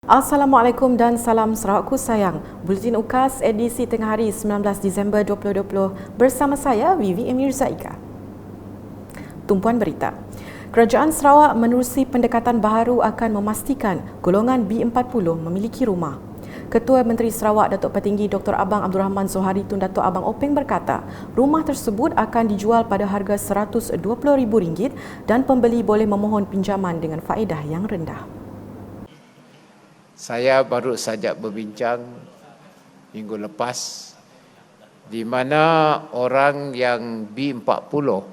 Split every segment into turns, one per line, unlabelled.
Assalamualaikum dan salam Sarawakku sayang. Buletin UKAS edisi tengah hari 19 Disember 2020 bersama saya Vivi Mirzaika. Tumpuan berita. Kerajaan Sarawak menerusi pendekatan baharu akan memastikan golongan B40 memiliki rumah. Ketua Menteri Sarawak Datuk Petinggi Dr. Abang Abdul Rahman Zohari Tun Datuk Abang Openg berkata, rumah tersebut akan dijual pada harga RM120,000 dan pembeli boleh memohon pinjaman dengan faedah yang rendah.
Saya baru saja berbincang minggu lepas di mana orang yang B40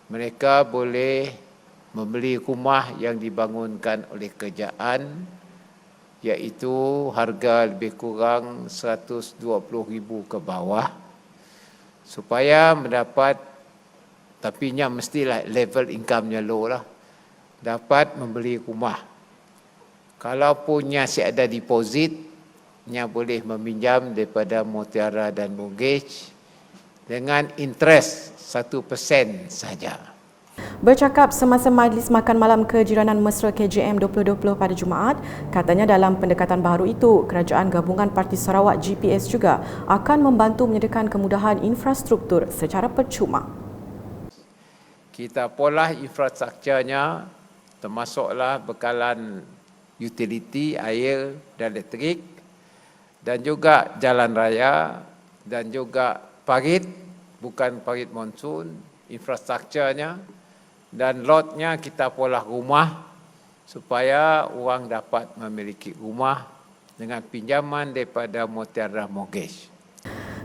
mereka boleh membeli rumah yang dibangunkan oleh kerajaan iaitu harga lebih kurang RM120,000 ke bawah supaya mendapat, tapi nya mestilah level income-nya low lah, dapat membeli rumah. Kalau punya si ada deposit, nya boleh meminjam daripada Mutiara dan Mortgage dengan interest 1% saja.
Bercakap semasa Majlis Makan Malam Kejiranan Mesra KJM 2020 pada Jumaat, katanya dalam pendekatan baharu itu, Kerajaan Gabungan Parti Sarawak GPS juga akan membantu menyediakan kemudahan infrastruktur secara percuma.
Kita pola infrastrukturnya termasuklah bekalan utility, air dan elektrik dan juga jalan raya dan juga parit, bukan parit monsun, infrastrukturnya dan lotnya kita pola rumah supaya orang dapat memiliki rumah dengan pinjaman daripada Mutiara Mortgage.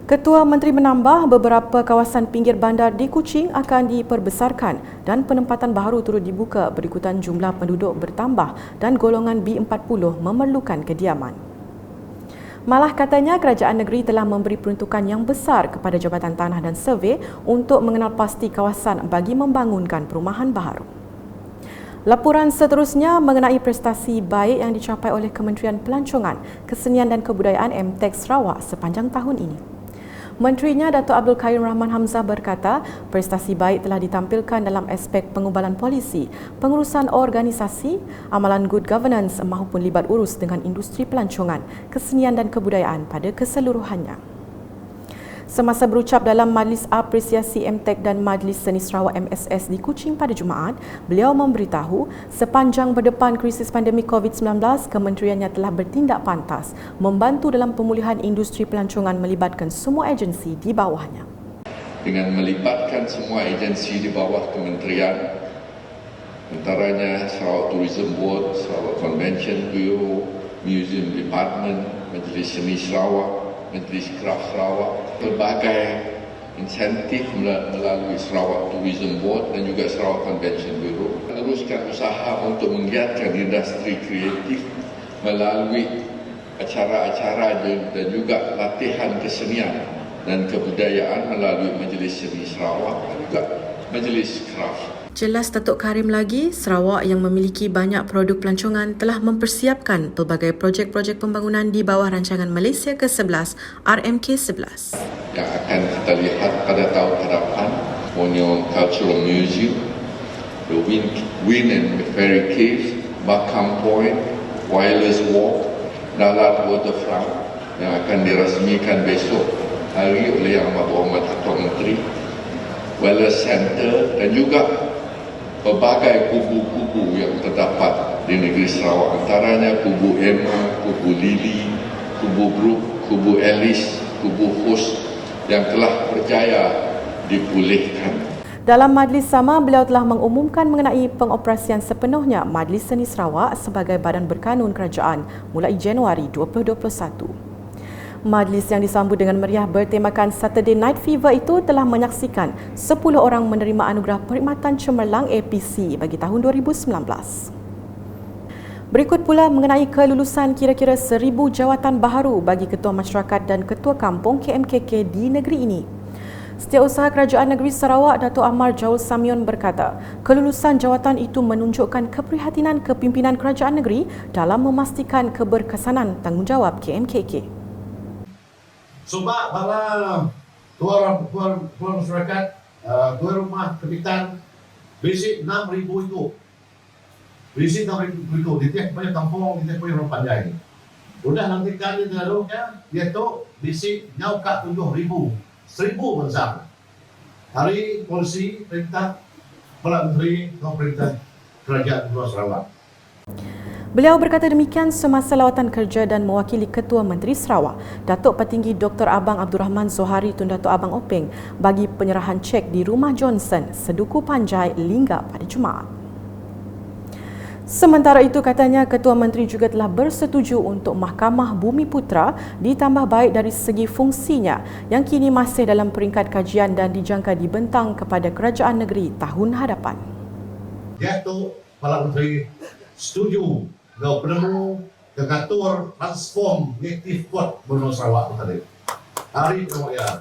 Ketua Menteri menambah beberapa kawasan pinggir bandar di Kuching akan diperbesarkan dan penempatan baru turut dibuka berikutan jumlah penduduk bertambah dan golongan B40 memerlukan kediaman. Malah katanya kerajaan negeri telah memberi peruntukan yang besar kepada Jabatan Tanah dan Survey untuk mengenal pasti kawasan bagi membangunkan perumahan baharu. Laporan seterusnya mengenai prestasi baik yang dicapai oleh Kementerian Pelancongan, Kesenian dan Kebudayaan MTEK Sarawak sepanjang tahun ini. Menterinya Datuk Abdul Karim Rahman Hamzah berkata, prestasi baik telah ditampilkan dalam aspek pengubalan polisi, pengurusan organisasi, amalan good governance maupun libat urus dengan industri pelancongan, kesenian dan kebudayaan pada keseluruhannya. Semasa berucap dalam Majlis Apresiasi MTEK dan Majlis Seni Sarawak MSS di Kuching pada Jumaat, beliau memberitahu sepanjang berdepan krisis pandemik COVID-19, kementeriannya telah bertindak pantas membantu dalam pemulihan industri pelancongan melibatkan semua agensi di bawahnya.
Dengan melibatkan semua agensi di bawah kementerian, antaranya Sarawak Tourism Board, Sarawak Convention Bureau, Museum Department, Majlis Seni Sarawak, Majlis Kraft Sarawak, berbagai insentif melalui Sarawak Tourism Board dan juga Sarawak Convention Bureau meneruskan usaha untuk menggiatkan industri kreatif melalui acara-acara dan juga latihan kesenian dan kebudayaan melalui Majlis Seni Sarawak dan juga Majlis Kraft.
Jelas Datuk Karim lagi, Sarawak yang memiliki banyak produk pelancongan telah mempersiapkan pelbagai projek-projek pembangunan di bawah rancangan Malaysia ke-11 RMK11.
Yang akan kita lihat pada tahun hadapan, Borneo Cultural Museum, the Wind and Ferry Cave, Bakam Point, Wireless Walk, Dalat Waterfront yang akan dirasmikan besok hari oleh Yang Berhormat Datuk Menteri, Wellness Center dan juga pelbagai kubu-kubu yang terdapat di negeri Sarawak, antaranya kubu Emma, kubu Lily, kubu Brook, kubu Alice, kubu Host yang telah berjaya dipulihkan.
Dalam majlis sama, beliau telah mengumumkan mengenai pengoperasian sepenuhnya Majlis Seni Sarawak sebagai badan berkanun kerajaan mulai Januari 2021. Majlis yang disambut dengan meriah bertemakan Saturday Night Fever itu telah menyaksikan 10 orang menerima anugerah perkhidmatan cemerlang APC bagi tahun 2019. Berikut pula mengenai kelulusan kira-kira 1,000 jawatan baharu bagi Ketua Masyarakat dan Ketua Kampung KMKK di negeri ini. Setiausaha Kerajaan Negeri Sarawak Datuk Amar Jaul Samion berkata, kelulusan jawatan itu menunjukkan keprihatinan kepimpinan Kerajaan Negeri dalam memastikan keberkesanan tanggungjawab KMKK.
Sebab bala tuan masyarakat, tuan rumah kapitan basic 6,000 itu Visi tahun berikut, di tiap punya kampung, di tiap punya orang pandai. Udah nanti kali dalamnya, dia tu visi jauh kat 7,000, 1,000 bangsa. Hari polisi perintah Perdana Menteri atau perintah Kerajaan Pulau Sarawak.
Beliau berkata demikian semasa lawatan kerja dan mewakili Ketua Menteri Sarawak, Datuk Petinggi Dr. Abang Abdul Rahman Zohari Tun Datuk Abang Openg bagi penyerahan cek di Rumah Johnson, Seduku Panjai, Lingga pada Jumaat. Sementara itu katanya Ketua Menteri juga telah bersetuju untuk Mahkamah Bumi Putra ditambah baik dari segi fungsinya yang kini masih dalam peringkat kajian dan dijangka dibentang kepada Kerajaan Negeri tahun hadapan.
Datuk Perdana Menteri setuju bahawa penemu mengatur transform native code Benua Sarawak tadi. Hari kemudian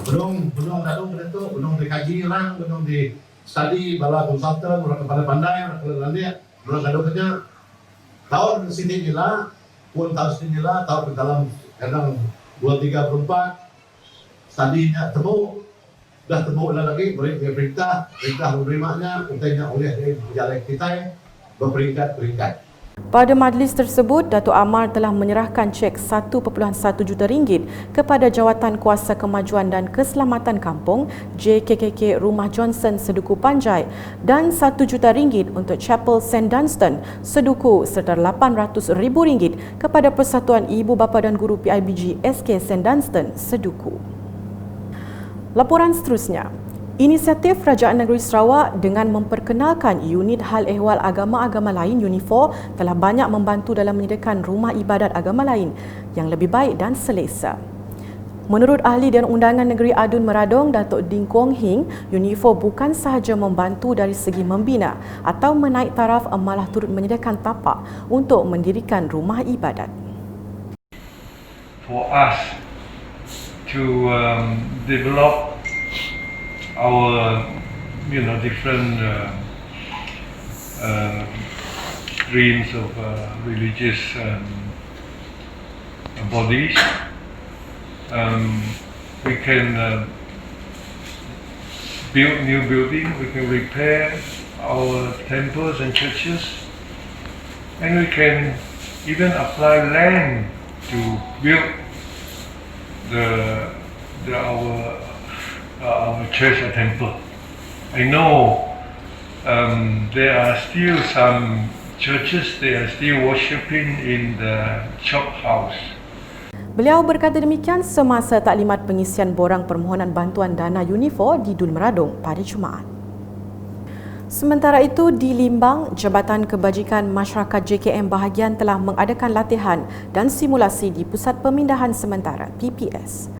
belum datuk belum dikaji orang, belum di study bala konsultan orang kepada pandai orang kepada dia belum ada kerja tahun sini lah pun tahun sini lah tahun dalam kadang 2-3 studinya temu dah temu lagi beri perintah menerimanya untainya oleh pejabat kita berperingkat.
Pada majlis tersebut, Datuk Amar telah menyerahkan cek 1.1 juta ringgit kepada Jawatan Kuasa Kemajuan dan Keselamatan Kampung JKKK Rumah Johnson Seduku Panjai dan 1 juta ringgit untuk Chapel St. Dunstan Seduku serta RM800,000 kepada Persatuan Ibu Bapa dan Guru PIBG SK St. Dunstan Seduku. Laporan seterusnya. Inisiatif Kerajaan Negeri Sarawak dengan memperkenalkan unit hal ehwal agama-agama lain UNIFOR telah banyak membantu dalam menyediakan rumah ibadat agama lain yang lebih baik dan selesa. Menurut Ahli dan Undangan Negeri Adun Meradong, Datuk Ding Kuong Hing, UNIFOR bukan sahaja membantu dari segi membina atau menaik taraf, malah turut menyediakan tapak untuk mendirikan rumah ibadat.
For us to develop our different streams of religious bodies, we can build new building, we can repair our temples and churches, and we can even apply land to build our church or temple. I know there are still some churches, they are still worshipping in the chop house.
Beliau berkata demikian semasa taklimat pengisian borang permohonan bantuan dana UNIFOR di Dun Meradong pada Jumaat. Sementara itu, di Limbang, Jabatan Kebajikan Masyarakat JKM bahagian telah mengadakan latihan dan simulasi di Pusat Pemindahan Sementara PPS.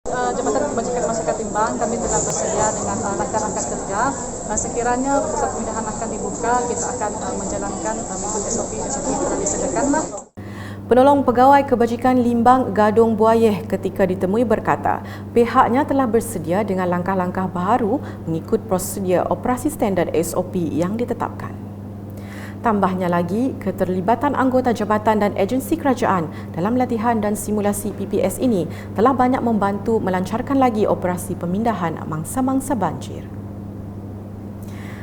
Jabatan Kebajikan Masyarakat Limbang, kami telah bersedia dengan langkah-langkah kerja. Sekiranya pusat pemindahan akan dibuka, kita akan menjalankan mengikut SOP yang telah disediakanlah.
Penolong Pegawai Kebajikan Limbang Gadong Buayeh ketika ditemui berkata pihaknya telah bersedia dengan langkah-langkah baru mengikut prosedur operasi standard SOP yang ditetapkan. Tambahnya lagi, keterlibatan anggota jabatan dan agensi kerajaan dalam latihan dan simulasi PPS ini telah banyak membantu melancarkan lagi operasi pemindahan mangsa-mangsa banjir.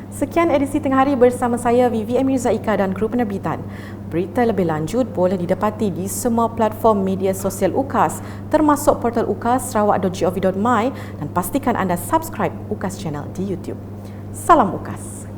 Sekian edisi tengah hari bersama saya Vivi Mirza Ika dan kru penerbitan. Berita lebih lanjut boleh didapati di semua platform media sosial UKAS termasuk portal ukas.sarawak.gov.my dan pastikan anda subscribe UKAS Channel di YouTube. Salam UKAS.